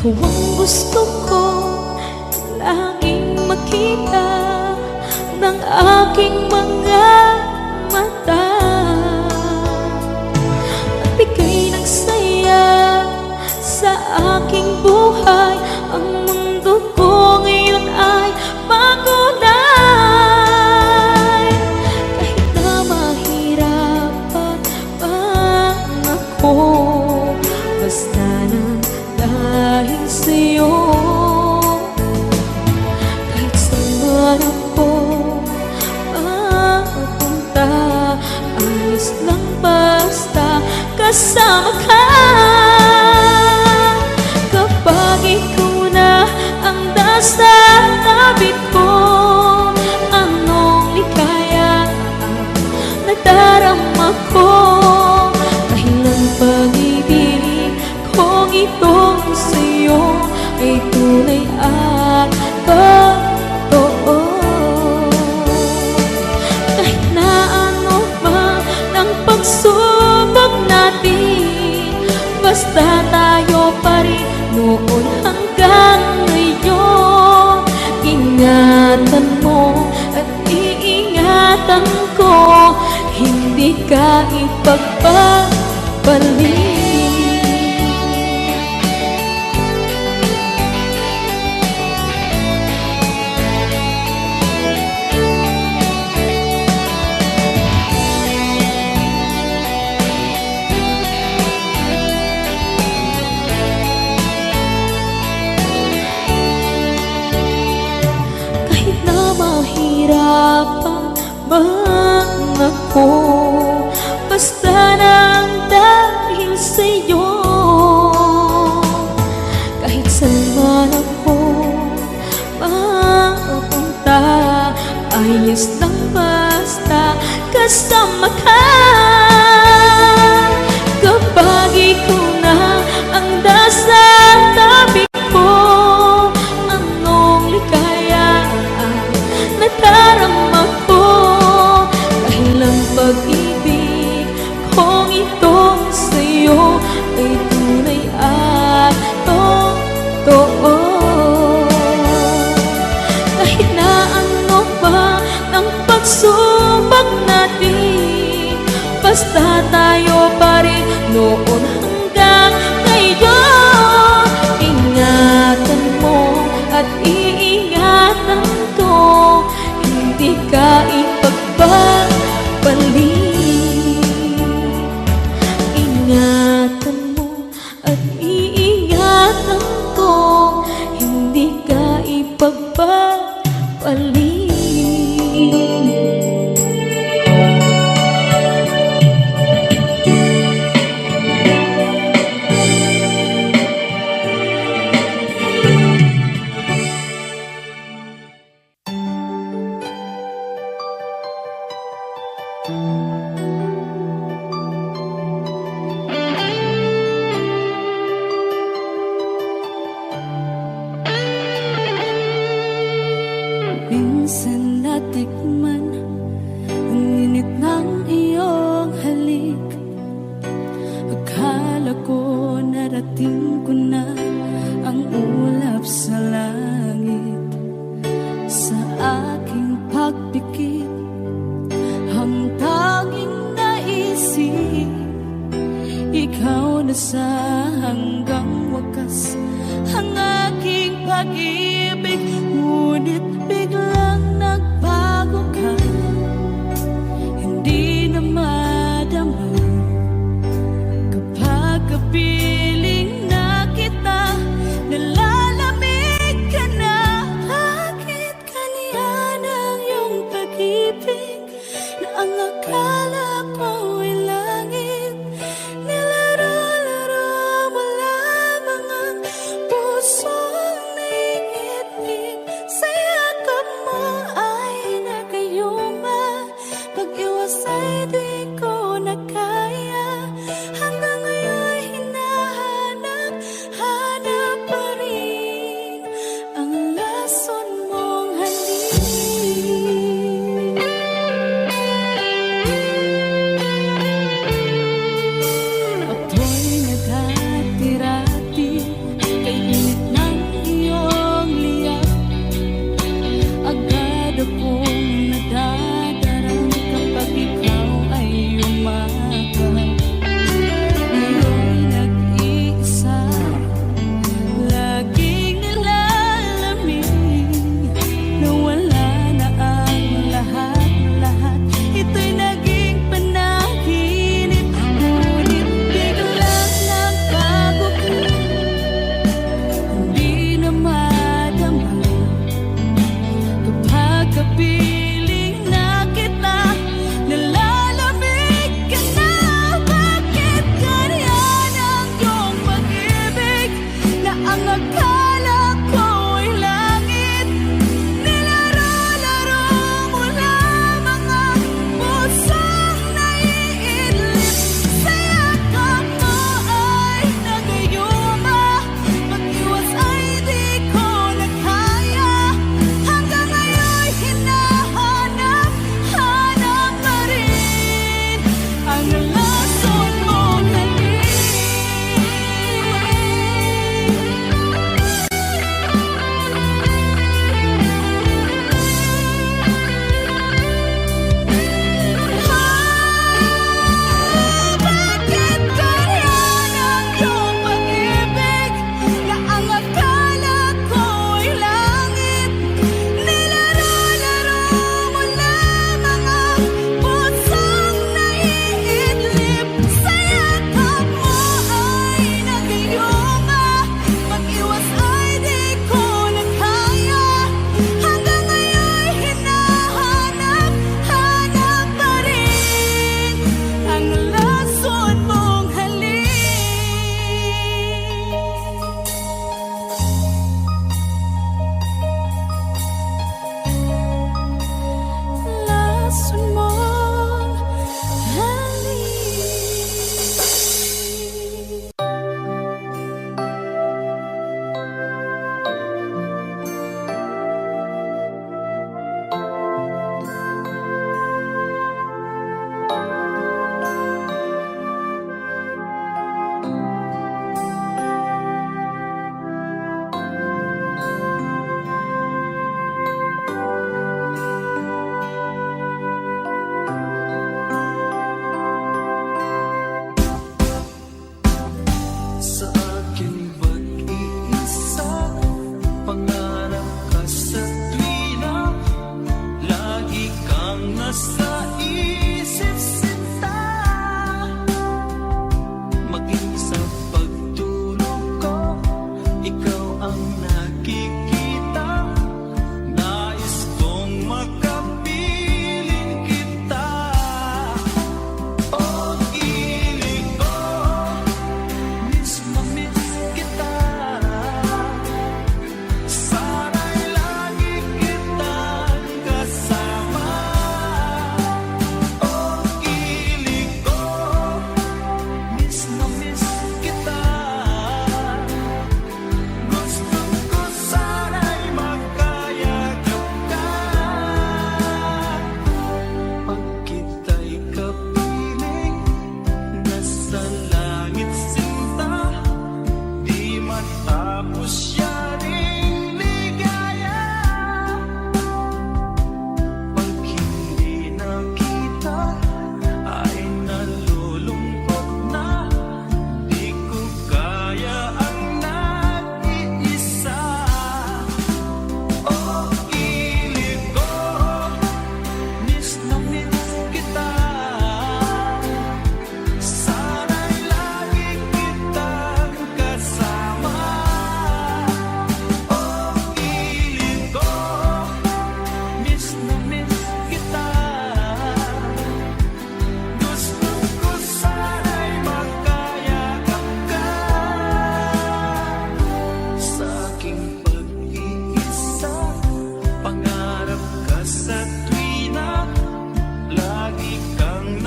Ikaw ang gusto ko laging makita ng aking mga mata. Nagbigay ng saya sa aking buhay. Ang mundo ko ngayon ay makulay. Kahit na mahirapan man ako, basta na dahil sa'yo. Kahit saan man ako mapunta, ayos lang basta kasama ka. Kapag ikaw na ang nasa tabi ko, anong likaya nadarama ko. Dahil ang pag-ibig kong itong sa'yo ay tunay at totoo. Kahit na ano pa ng pagsubok natin, basta tayo pa rin noon hanggang ngayon. Ingatan mo at iingatan ko, hindi ka ipagpapalik. Mahirapan man ako, basta nang dahil sa'yo. Kahit saan man ako mapunta, ayos lang basta kasama ka. Kapag ikaw na ang nasa tabi ko, anong likaya nadarama ko. Dahil ang pag-ibig kong itong sa'yo ay tunay at totoo. Kahit na ano pa ng pagsubok natin, basta tayo pa rin noon hanggang ngayon. Ingatan mo at iingatan ko, hindi ka ipagpapalik. Ingatan mo at iingatan ko, hindi ka ipagpapalik. Minsan natikman ang init ng iyong halik. Akala ko narating ko na ang ulap sa langit. Sa aking pagpikit, ang tanging naisip, ikaw na sa hanggang wakas ang aking pag-ibig. Ngunit biglang nagbago ka, hindi na madama. Kapag kapiling na kita, nalalamig ka na. Bakit kaniyan ang iyong pag-ibig na ang akala ko ay langit? Nilaro-laro mo lamang ang pusong naiinip. Sa yakap mo ay nagayuma, pag-iwas ay di ko na kaya. Hanggang ngayon hinahanap pa rin ang lason mong halik. Ako'y naghatirati kay init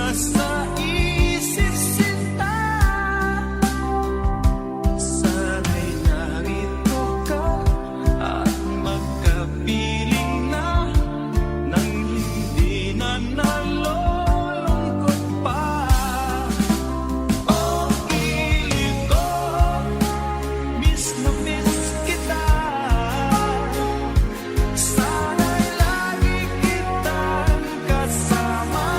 nasa isip sinta. Sana'y narito ka at magkapiling na nang hindi na nalulungkot pa. O piling ko, miss na miss kita. Sana'y lagi kitang kasama.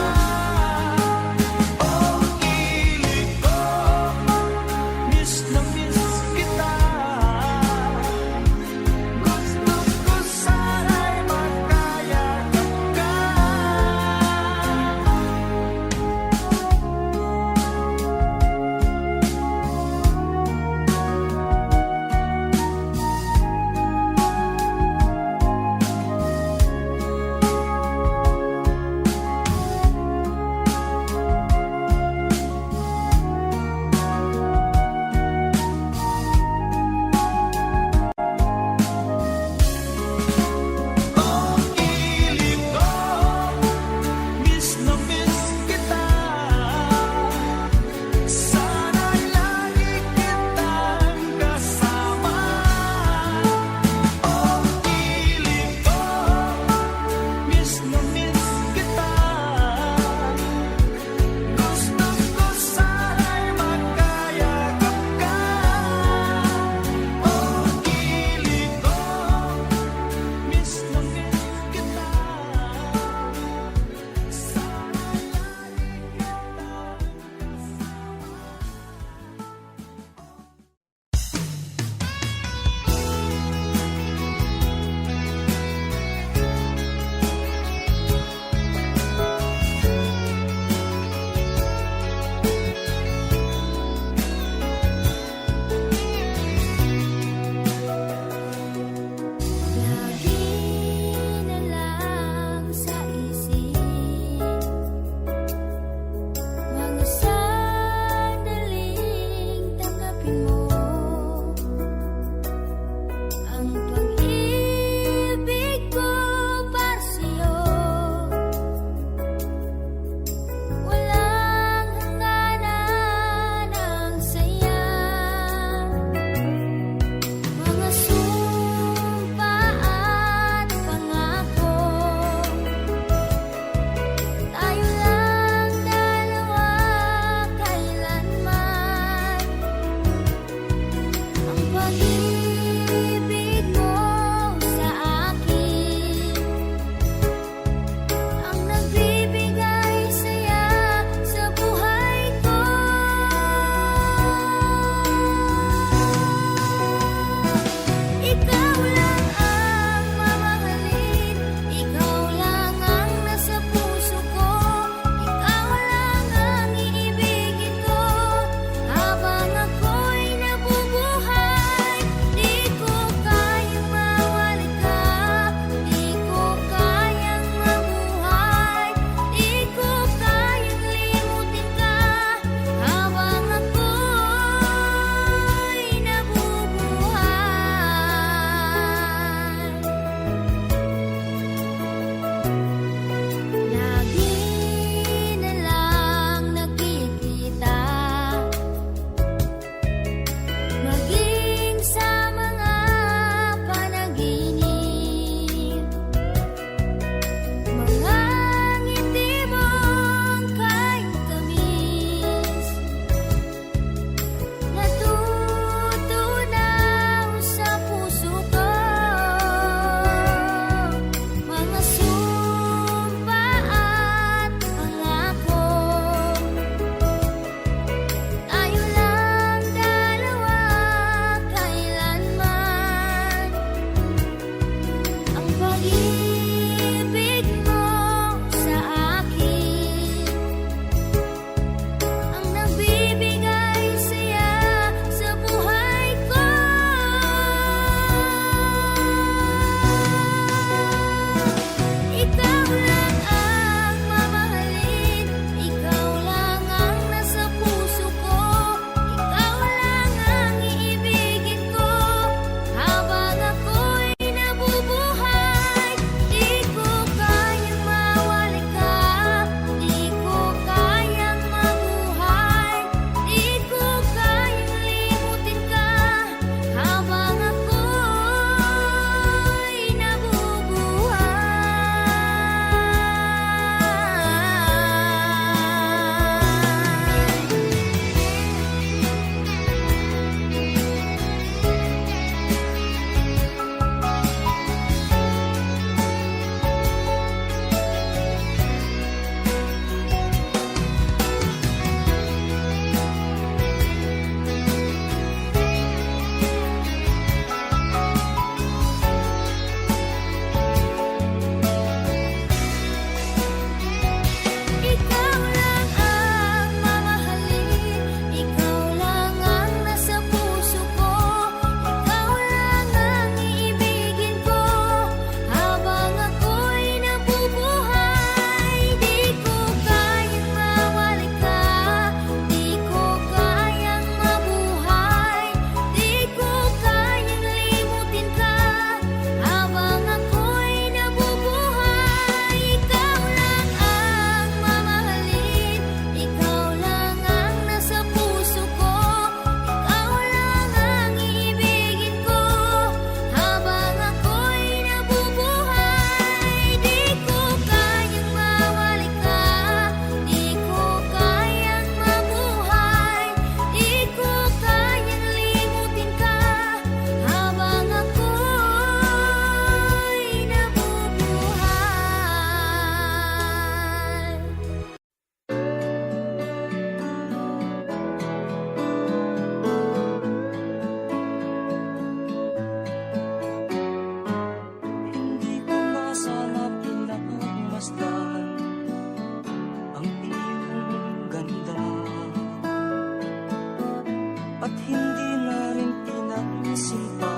at hindi na rin pinansin pa.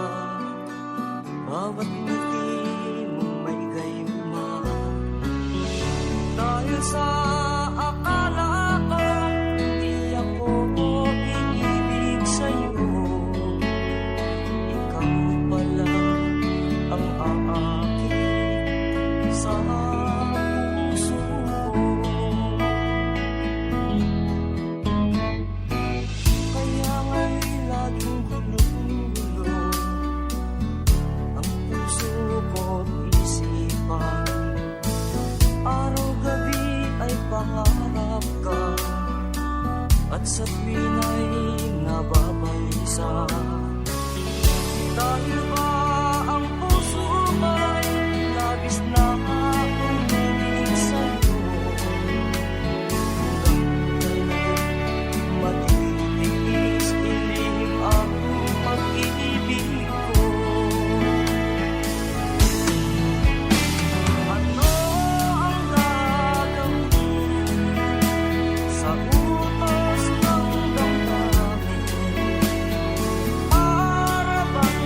Bawat ngiti mong may gayuma, dahil sa akala ko hindi ako iibig sa'yo. Ikaw pala ang aakit sa puso ko. Kaya nga'y laging gulo-gulo ang puso ko't isipan. Araw-gabi ay pangarap ka, at sa tuwin ay nababalisa. Dahil ba ang puso ko'y labis na umilig sa'yo? Matitiis iling ang pag-ibig ko. Ano ang gagawin sa utos ng damdamin? Para bang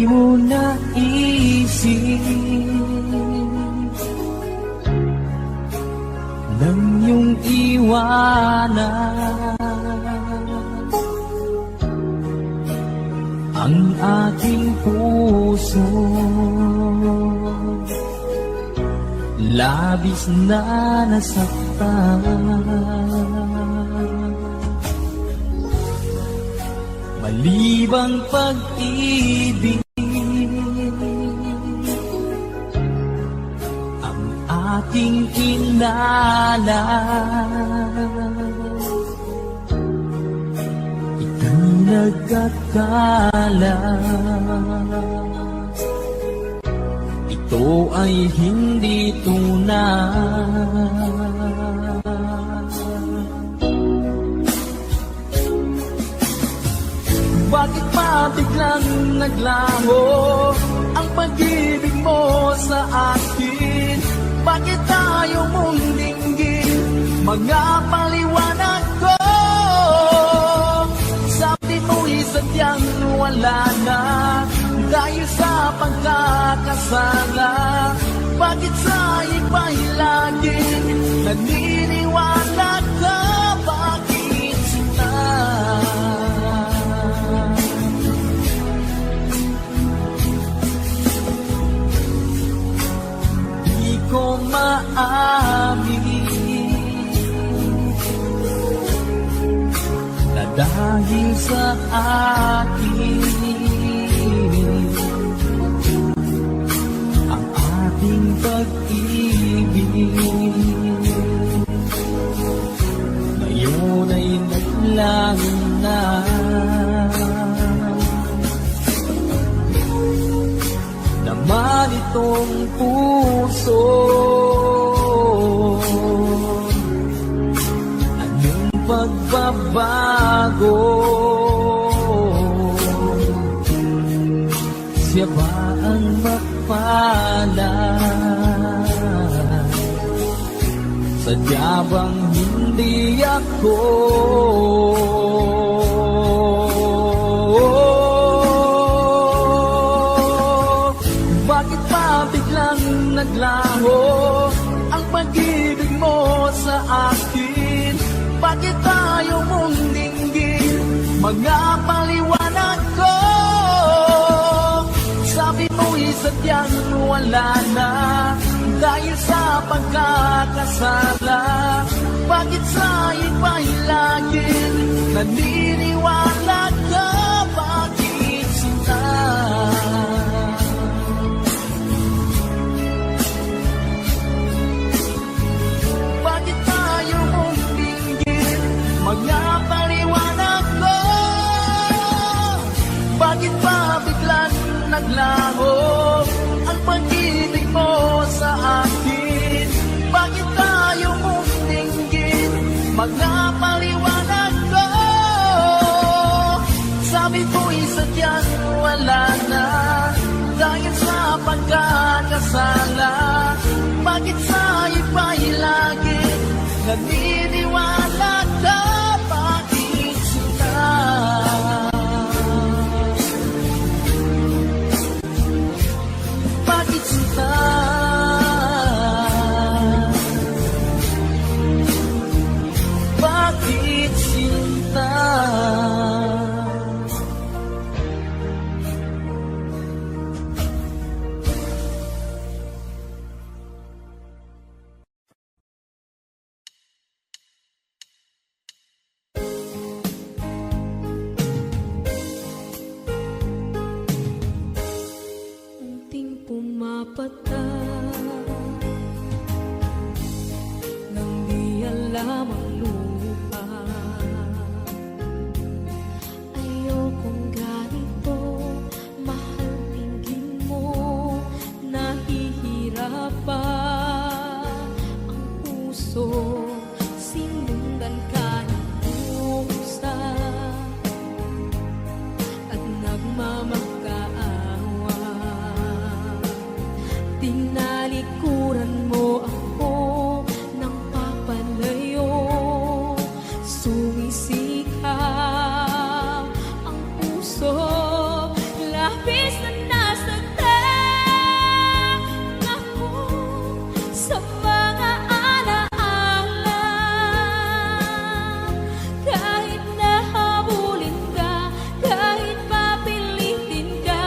mo naisip nang iyong iwanan ang aking puso, labis na nasaktan. Malibang pag-ibig ang aking inala, ika'y nagkakala ito ay hindi tunay. Bakit pa biglang naglaho ang pag-ibig mo sa akin? Bakit tayo mong dinggin mga paliwanag ko? Sabi mo'y sadyang wala na dahil sa pagkakasala. Bakit sa iba'y laging naniniwala ka? Bakit sila? Di ko maamin na dahil sa akin ang ating pag-ibig ngayon ay naglaho na. Naman itong puso, anong pagbabago? Siya ba ang mapalad? Sadya bang hindi ako? Bakit pa biglang naglaho ang pag-ibig mo sa akin? Bakit tayo mong dinggin mga paliwanag ko? Sabi mo'y sadyang wala na dahil sa pagkakasala. Bakit sa iba'y laging naniniwala ka? Bakit sila? Bakit tayo mong dinggin mga paliwanag ko? Bakit pa biglang naglaho ang pag-ibig mo sa akin? Bakit tayo mong dinggin mga paliwanag ko? Sabi ko'y sadyang wala na dahil sa pagkakasala. Bakit sa iba'y lagi naniniwala ka? Bakit sila? Bakit sila? Bakit sila? Unting pumapatak nang di alam ang lupa. Ayokong ganito, mahal tingin mo, nahihirapan ang puso. Sinundan ka ng pusa at nagmamakaawa. Tinalikuran mo ako ng papalayo, sumisikap ang puso, labis na sa mga alaala. Kahit nahabulin ka, kahit papilitin ka,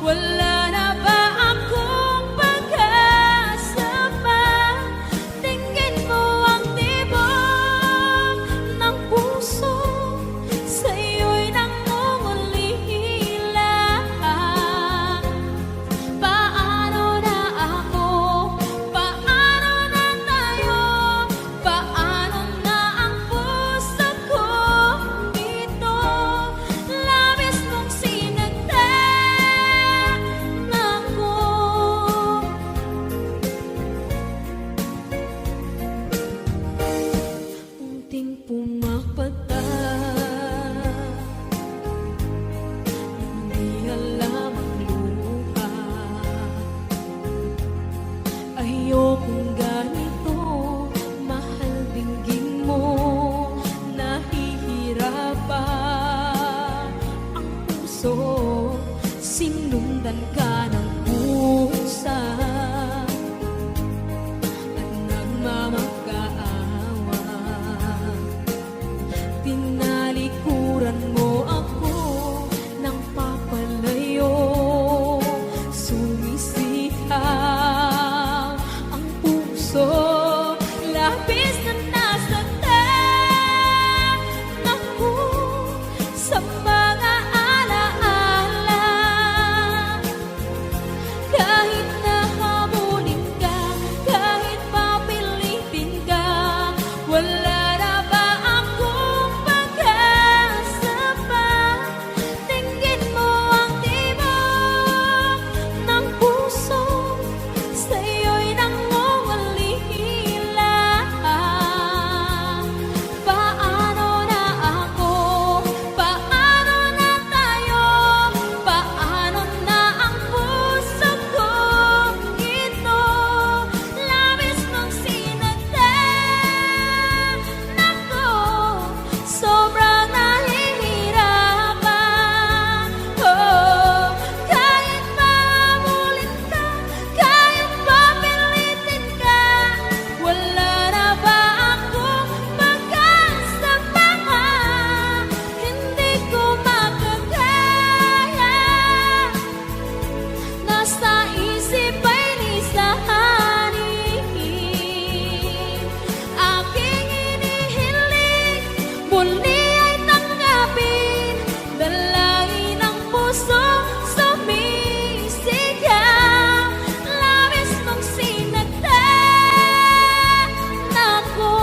wala na ba akong pag-asa pa? Tingin mo ang tibok ng puso, sa'yo'y nangungulila. Paano na ako? Paano na tayo? Paano na ang puso ko ito? Labis mong sinagdan ako. Unting pumapata, hindi alam ang luha. Ayokong ganito, mahal dinggin mo, nahihirapan ang puso. Sinundan ka ng pusa at nagmamakaawa. Tinalikuran mo ako ng papalayo, sumisihaw ang puso. Labis na nasaktan ako sa mga alaala. Kahit nahabulin ka, kahit papilitin ka, wala na ba akong pag-asa pa? Tingin mo ang tibok ng puso, sa'yo'y nangungulila. Paano na ako? Paano na tayo? Paano na ang puso ko ito? Labis mong sinagdan ako, sobrang nahihirapan. Oh, kahit mahabulin ka, kahit papilitin ka, wala na ba akong pag-asa pa? Hindi ko makakaya, nasa isip ay lisahanin. Aking inihiling, muli ay tanggapin, dalangin ng puso sumisigaw. Labis mong sinagdan ako.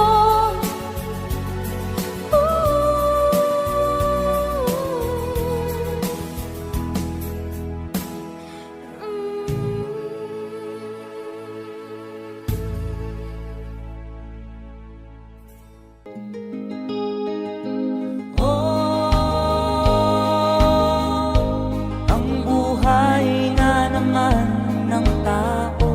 Ang buhay nga naman ng tao,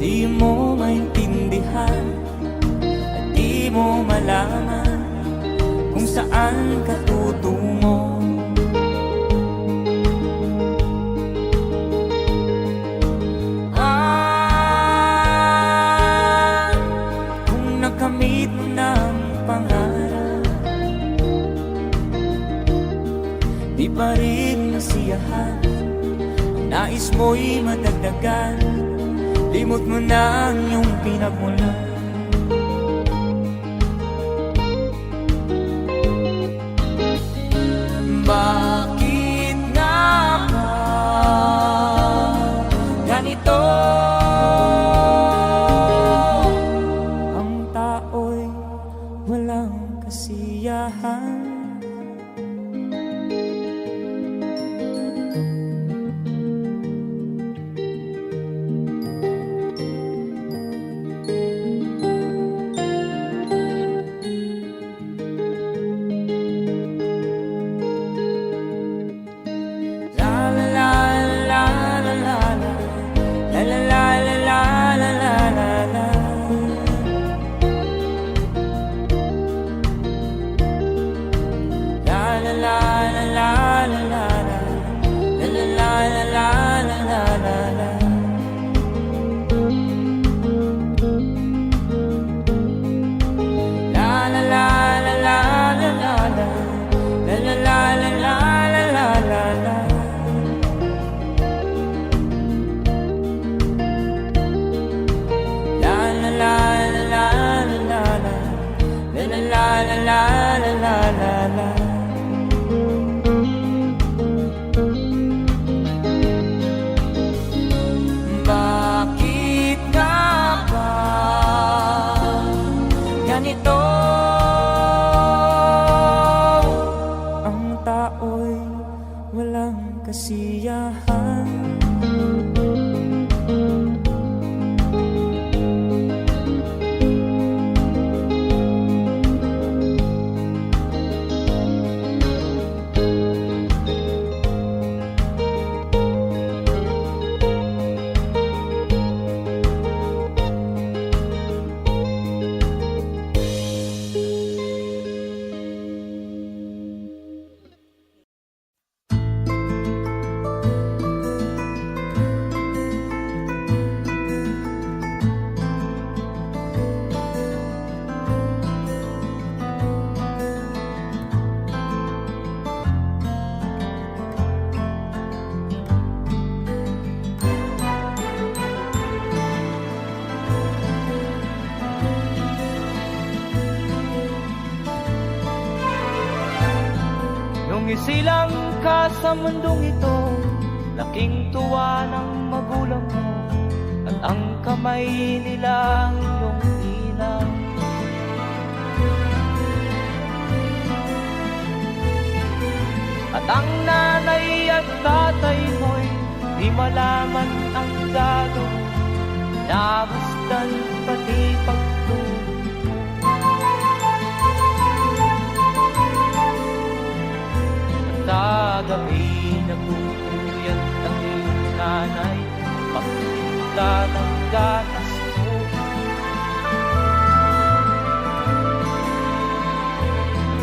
di mo maintindihan at di mo malaman kung saan ka tutungo. Kung nakamit mo ng pangarap, di pa rin nasiyahan. Ang nais mo'y madagdagan, limot mo na ang iyong pinagmulan. Bakit nga ba ganito? Ang tao'y walang kasiyahan. Sumisilang ka sa mundong ito, laking tuwa ng magulang mo, at ang kamay nila ang iyong ilang. At ang nanay at tatay mo'y di malaman ang gagawin, namasdan pati pagtulog. Sa gabi nagpupuyat ang iyong nanay, pagtinda ng gatas mo.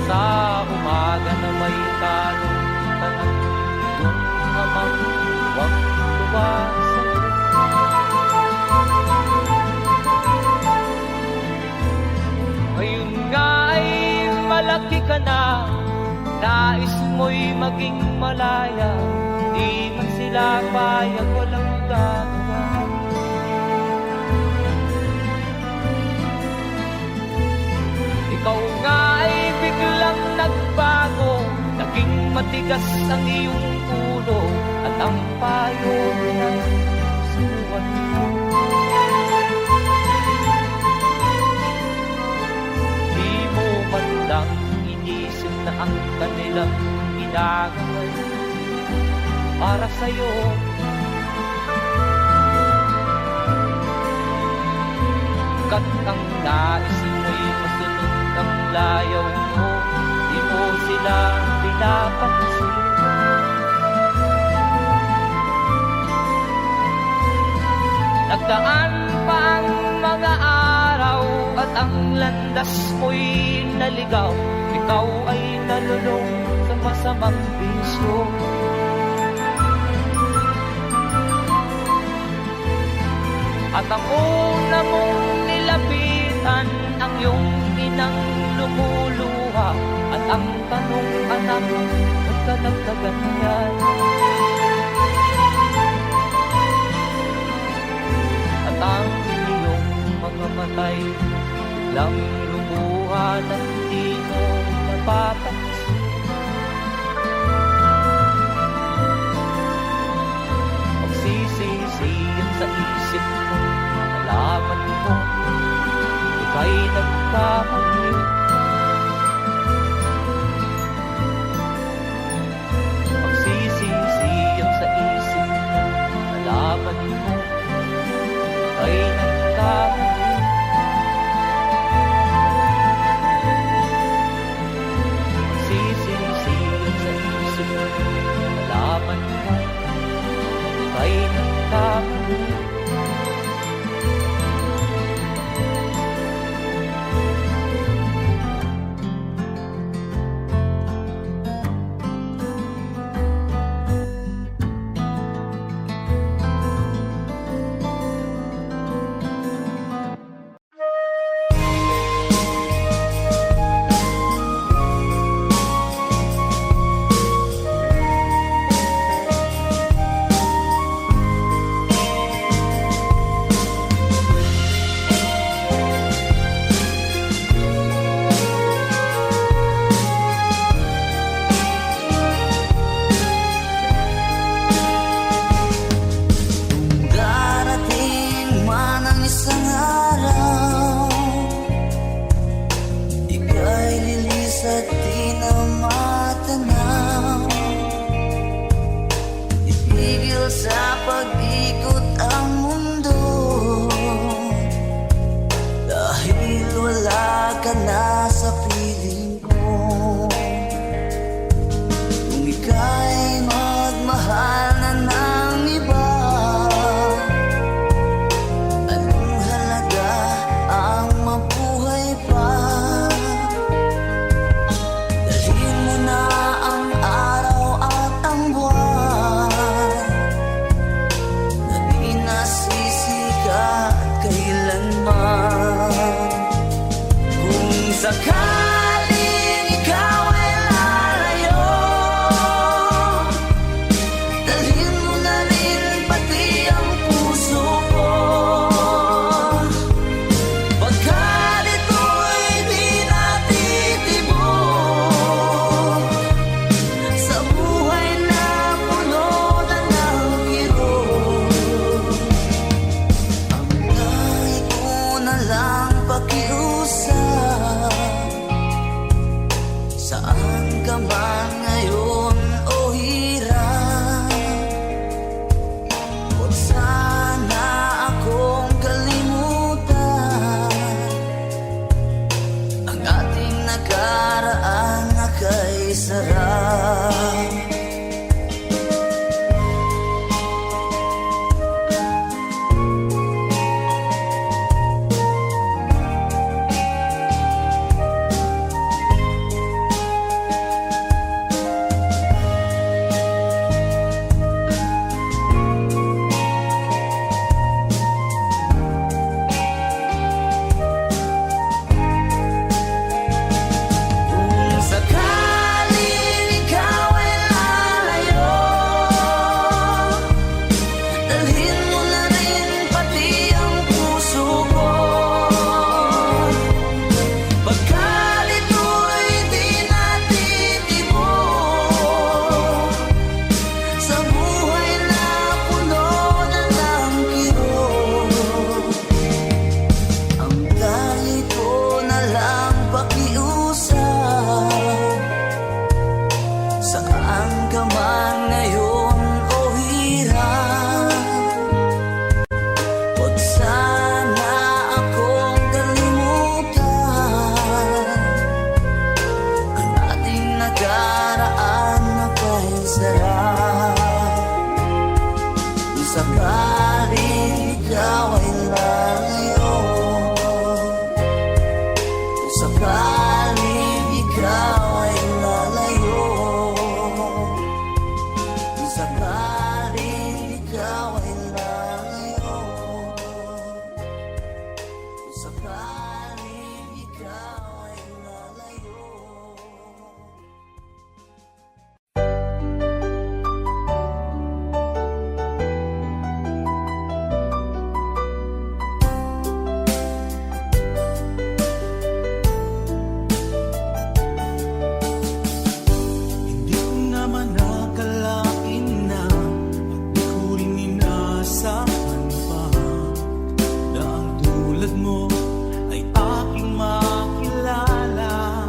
Sa umaga na may talong tanang, yung amang huwag tuwa sa'yo. Ngayon nga ay malaki ka na, nais mo'y maging malaya, di man sila payag, walang gagawa. Ikaw nga ay biglang nagbago, naging matigas ang iyong ulo, at ang payo ay suwan mo. Di mo man lang inisip na ang kanilang ginagaway para sa'yo. Kat ang nais mo'y masunod ang layaw mo, di mo sila pinapansin. Nagdaan pa ang mga araw at ang landas mo'y naligaw, ikaw ay nalulong sa masamang bisyo. At ang una mong nilapitan ang iyong inang lumuluha, at ang tanong, anak, ba't ka nagkaganyan? At ang iyong mga matay lang lumuha na hindi mo napapansin. Magsisisiyan sa isip mo, nalaman mo ika'y nagkamali. Magsisisiyan sa isip mo, nalaman mo ika'y nagkamali. Magsisisiyan sa isip mo, nalaman mo ika'y nagkamali. sakaling ikaw ay lalayo, kung sakaling ikaw ay lalayo, kung sakaling ikaw ay lalayo, kung sakaling ikaw ay lalayo. Hindi ko naman nakalain na di ko rin inaasahan pa na ang tulad mo ay aking makilala.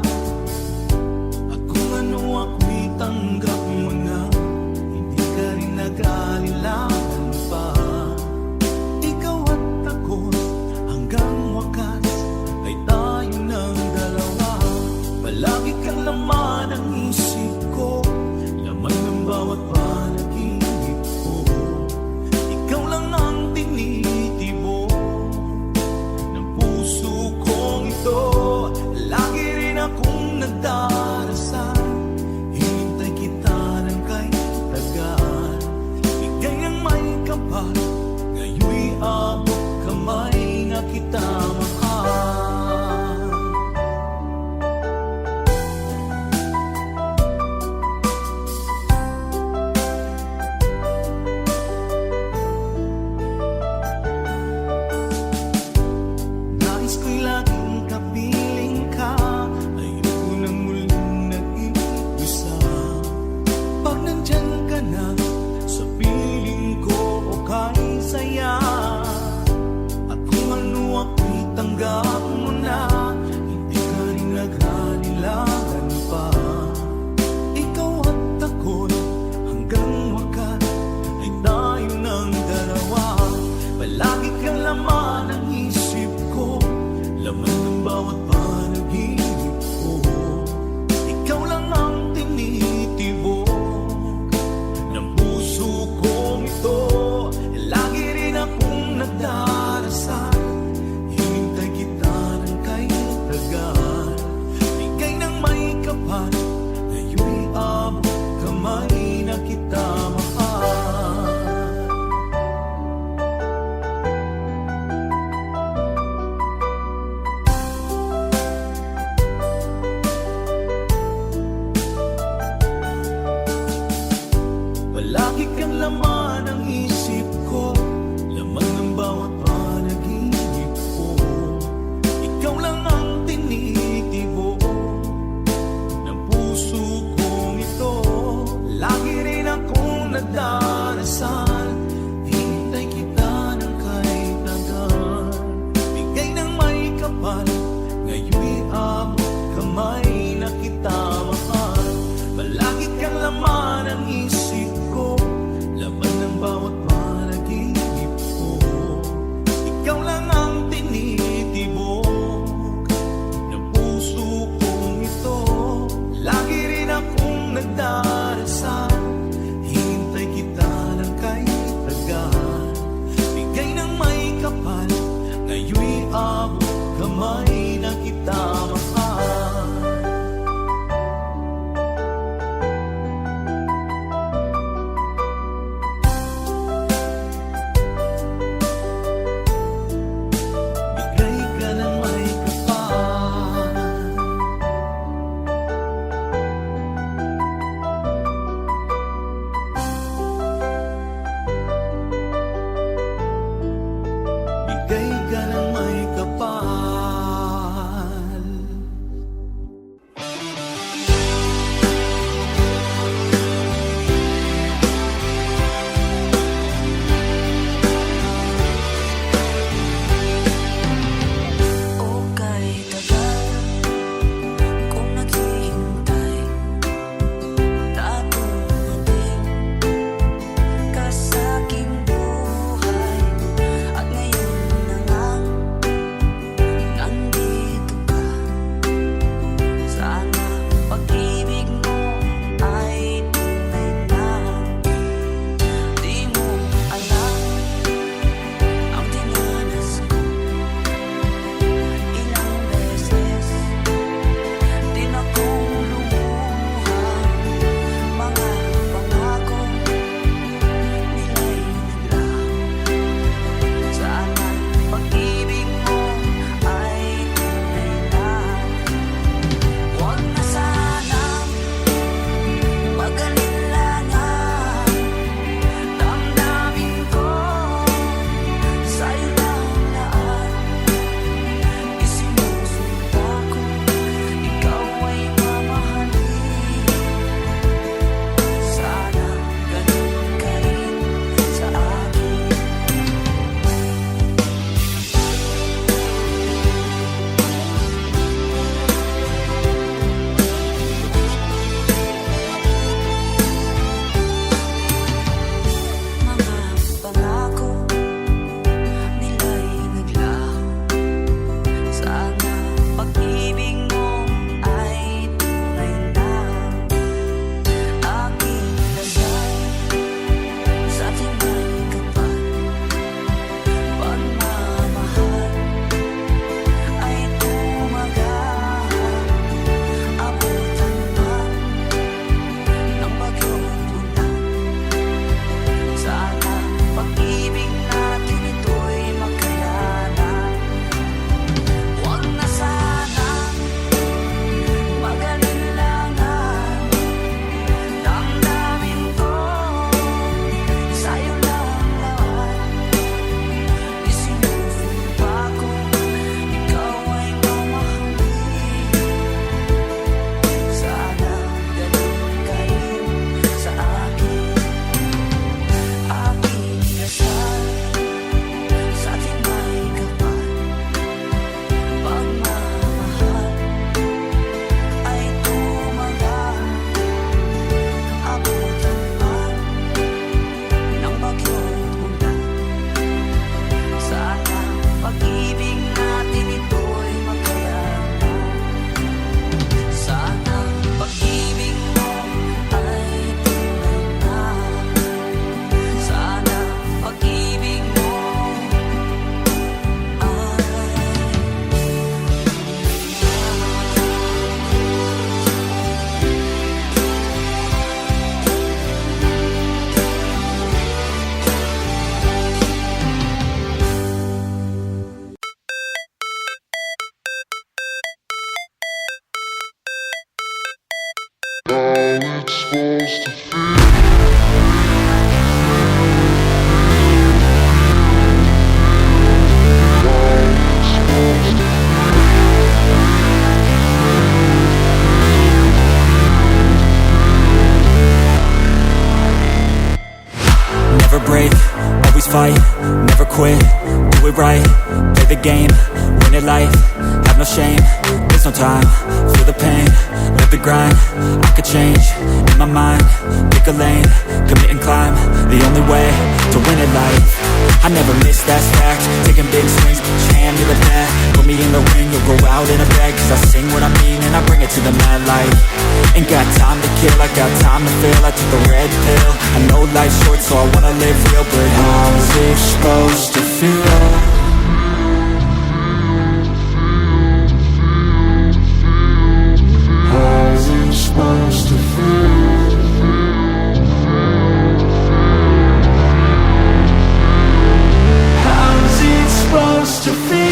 At kung ano ako'y tanggap mo na, hindi ka rin nag-alilangan pa. Ikaw at ako hanggang wakas ay tayo ng dalawa. Palagi kang laman ng isip ko, laman ng bawat panaginip ko. Ikaw lang ang tinitibo ng puso kong ito. Lagi rin akong nagdarasal, hinintay kita ng kay tagal. Bigay ng may kapal, ngayon'y abot kamay na kita mahal. Nais ko'y laging kapiling ka, ayoko nang muling nag-iisa. Pag nandyan ka na, sa piling ko okay saya. At Never break, always fight, never quit, do it right, play the game, win it life, have no shame, there's no time, feel the pain, live the grind, I could change, in my mind, pick a lane, commit and climb, the only way to win it life, I never miss, that's fact, taking big swings, put your hand to the bat, put me in the ring, you'll go out in a bag, cause I sing what I mean and I bring it to the mad light, ain't got time to kill, I got time to feel, I took the red pill, I know life's short so I wanna live real, but how's it supposed to feel? How's it supposed to feel? How's it supposed to feel?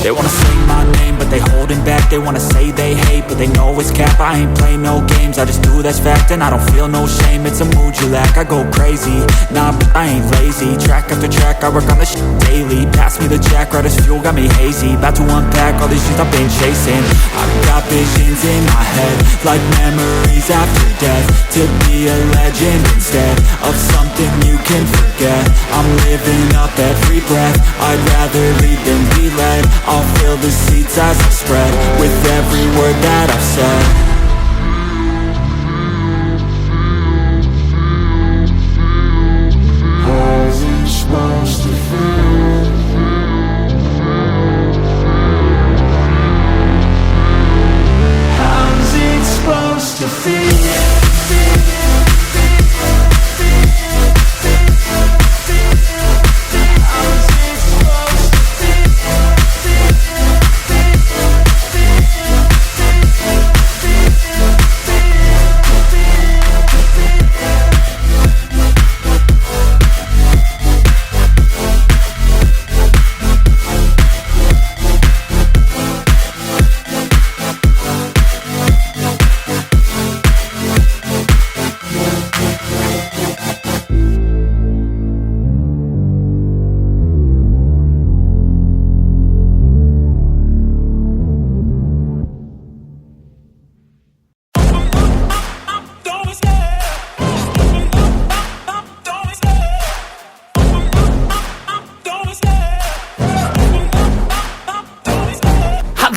They wanna say my name, but they holding back. They wanna say they hate, but they know it's cap. I ain't play no games, I just do that's fact. And I don't feel no shame, it's a mood you lack. I go crazy, nah, but I ain't lazy. Track after track, I work on this shit daily. Pass me the jack, right as fuel, got me hazy. About to unpack all these things I've been chasing. I've got visions in my head, like memories after death. To be a legend instead of something you can forget. I'm living up every breath, I'd rather lead than be led. I'll fill the seats as I spread with every word that I've said. How's it supposed to feel? How's it supposed to feel?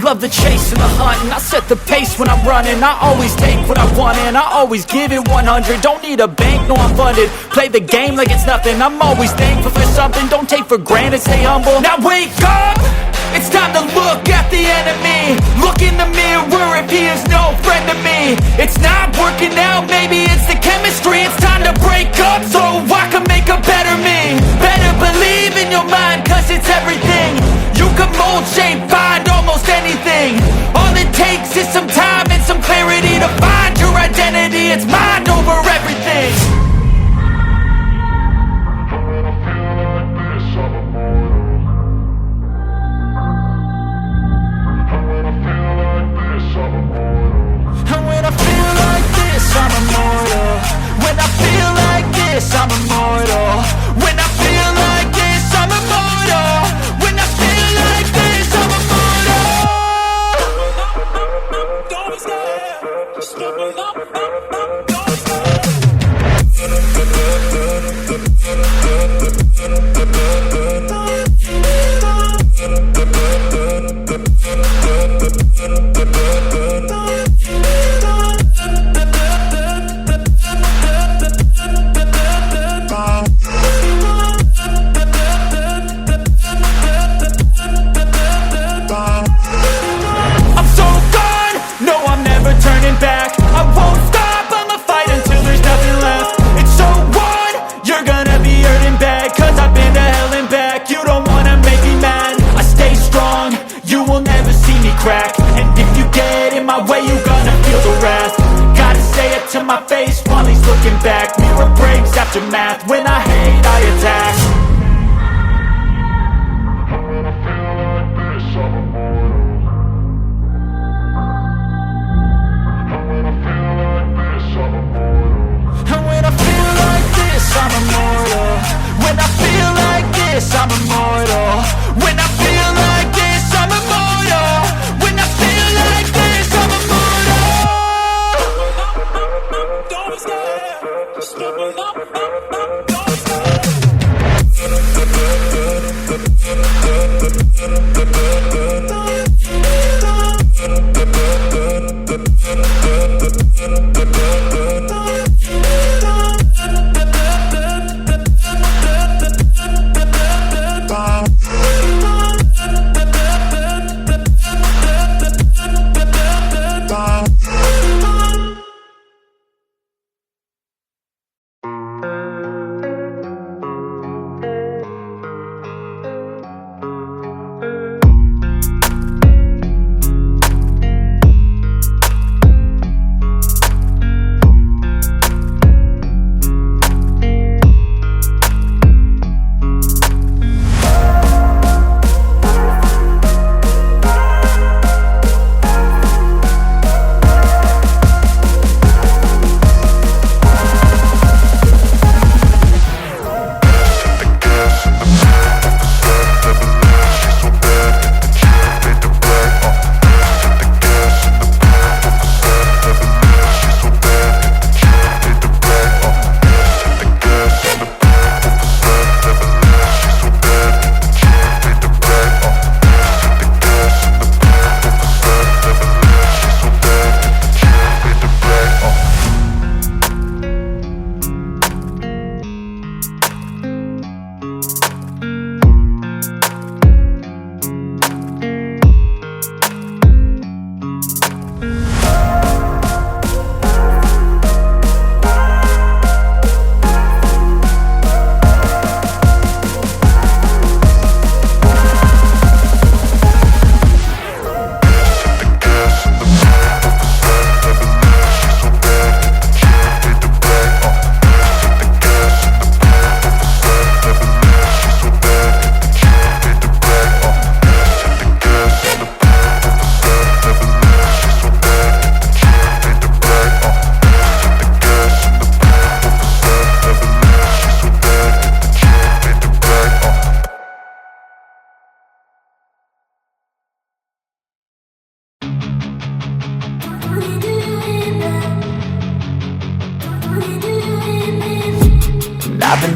Love the chase and the hunt, and I set the pace when I'm running. I always take what I want and I always give it 100. Don't need a bank, no I'm funded. Play the game like it's nothing. I'm always thankful for something. Don't take for granted, stay humble. Now wake up! It's time to look at the enemy. Look in the mirror if he is no friend to me. It's not working out, maybe it's the chemistry. It's time to break up so I can make a better me. Better believe in your mind, cause it's everything. You can mold, shape, find almost anything. All it takes is some time and some clarity to find your identity. It's mind over everything. And when I feel like this, I'm immortal. When I feel like this, I'm immortal. When I feel like this, I'm immortal. When I feel like this, I'm immortal.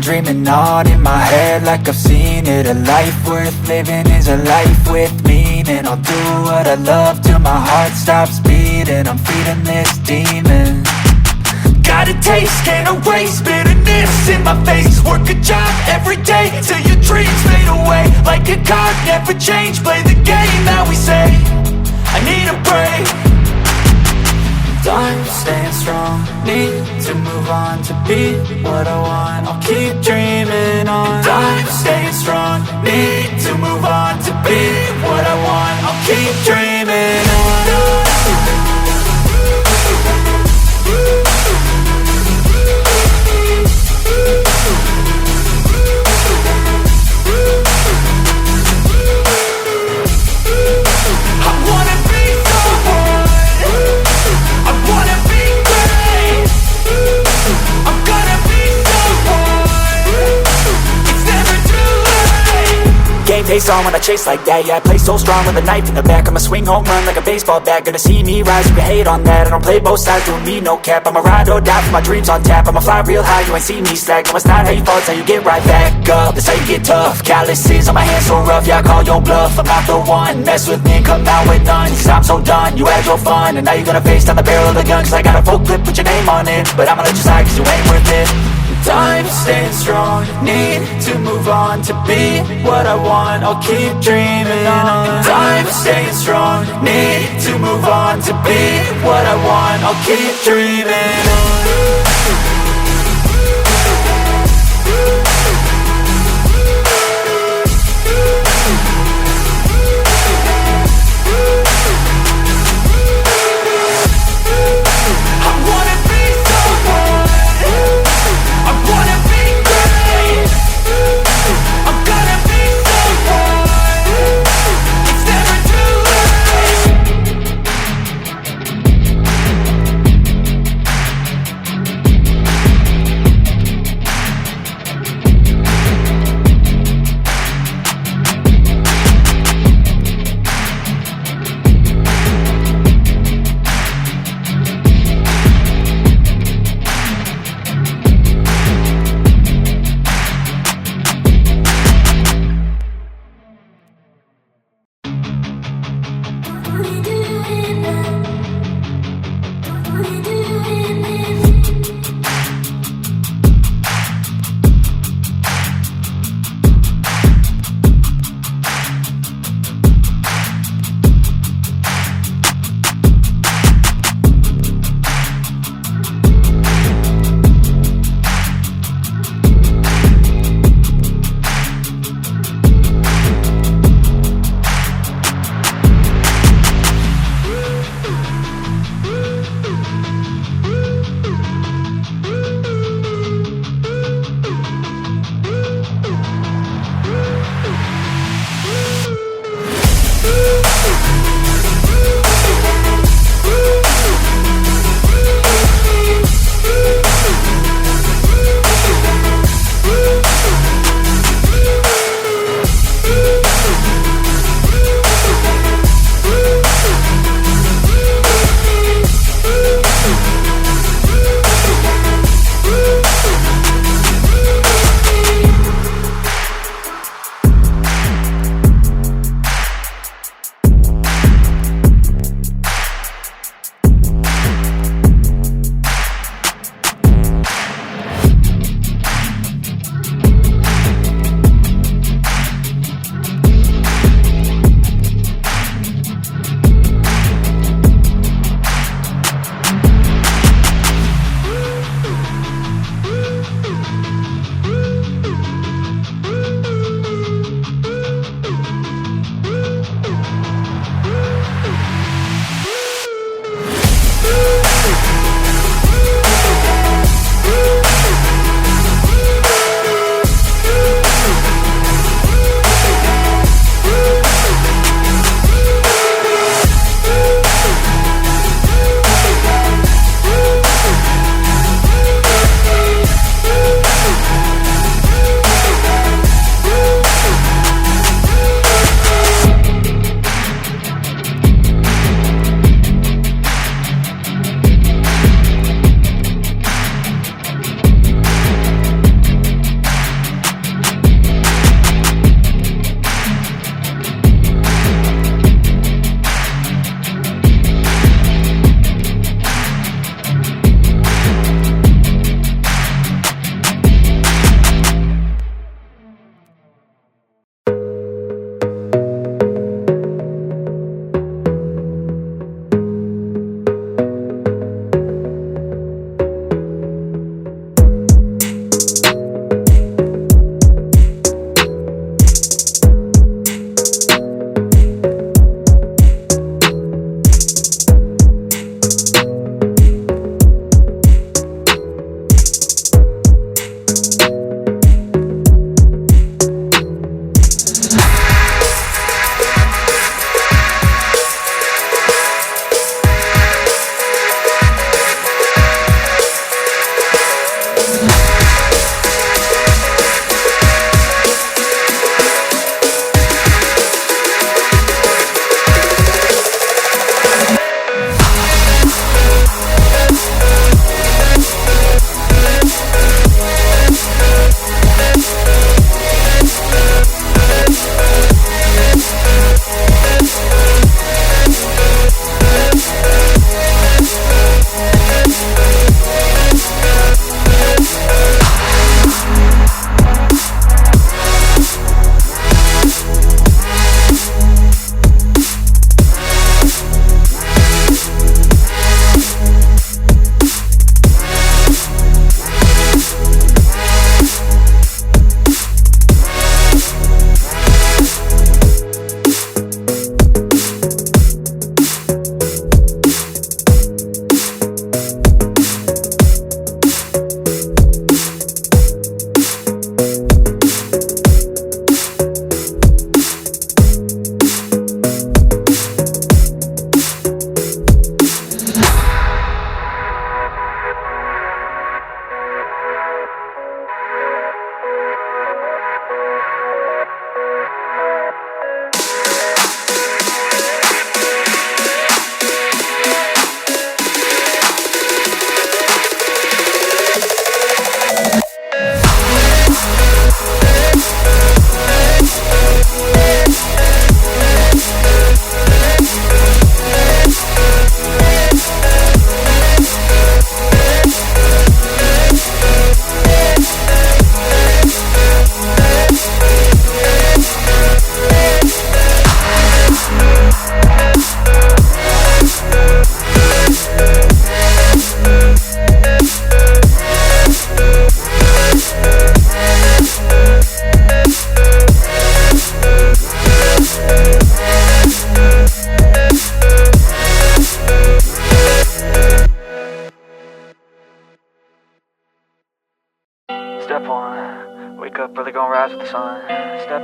dreaming on in my head like I've seen it. A life worth living is a life with meaning. I'll do what I love till my heart stops beating. I'm feeding this demon. Got a taste, can't erase bitterness in my face. Work a job every day till your dreams fade away. Like a card, never change, play the game that we say. I need a break. I'm staying strong, need to move on to be what I want. I'll keep dreaming on. I'm staying strong, need to move on to be what I want. I'll keep dreaming on. Face on when I chase like that. Yeah, I play so strong with a knife in the back. I'ma swing home run like a baseball bat. Gonna see me rise, you can hate on that. I don't play both sides, doing me no cap. I'ma ride or die for my dreams on tap. I'ma fly real high, you ain't see me slack. No, it's not how you fall, it's how you get right back up. That's how you get tough. Calluses on my hands so rough, yeah, I call your bluff. I'm not the one, mess with me and come out with none. Cause I'm so done, you had your fun. And now you're gonna face down the barrel of the gun. Cause I got a full clip with your name on it. But I'ma let you slide cause you ain't worth it. I'm staying strong, need to move on to be what I want. I'll keep dreaming on. I'm staying strong, need to move on to be what I want. I'll keep dreaming on.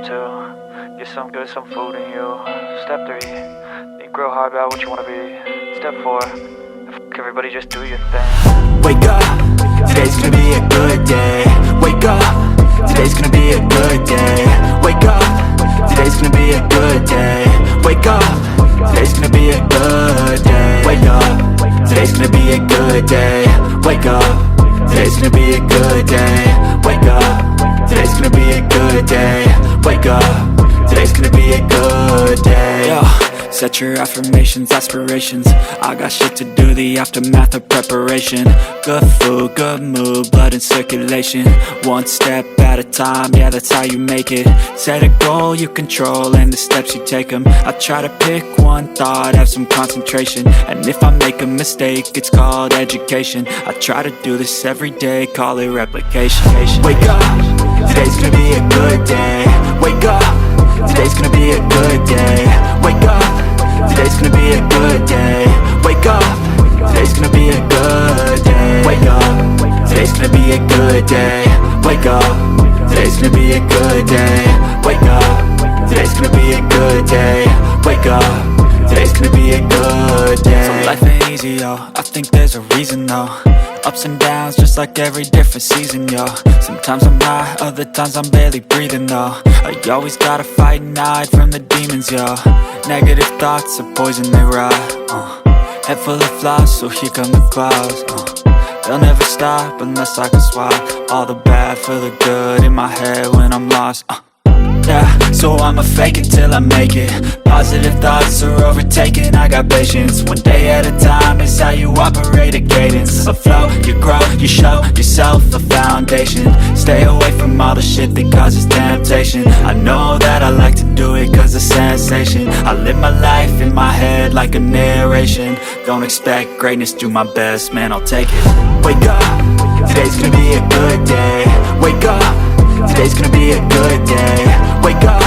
Step 2, get some good, some food in you. Step 3, think real hard about what you wanna be. Step 4, fuck everybody, just do your thing. Wake up, today's gonna be a good day. Wake up, today's gonna be a good day. Wake up, today's gonna be a good day. Wake up, today's gonna be a good day. Wake up, today's gonna be a good day. Wake up, today's gonna be a good day. Wake up, today's gonna be a good day. Wake up, today's gonna be a good day. Yo, set your affirmations, aspirations. I got shit to do, the aftermath of preparation. Good food, good mood, blood in circulation. One step at a time, yeah, that's how you make it. Set a goal you control and the steps you take them. I try to pick one thought, have some concentration. And if I make a mistake, it's called education. I try to do this every day, call it replication. Wake up, today's gonna be a good day. Wake up, today's gonna be a good day. Wake up, today's gonna be a good day. Wake up, today's gonna be a good day. Wake up, today's gonna be a good day. Wake up, today's gonna be a good day. Wake up, today's gonna be a good day. Wake up, today's gonna be a good day. So life ain't easy, yo, I think there's a reason though. Ups and downs, just like every different season, yo. Sometimes I'm high, other times I'm barely breathing, though. I always gotta fight and hide from the demons, yo. Negative thoughts are poison, they rot. Head full of flies, so here come the clouds. They'll never stop unless I can swap all the bad for the good in my head when I'm lost. Yeah, so I'ma fake it till I make it. Positive thoughts are overtaken, I got patience. One day at a time is how you operate a cadence. A flow, you grow, you show yourself a foundation. Stay away from all the shit that causes temptation. I know that I like to do it cause it's sensation. I live my life in my head like a narration. Don't expect greatness, do my best, man, I'll take it. Wake up, today's gonna be a good day. Wake up, today's gonna be a good day. Wake up,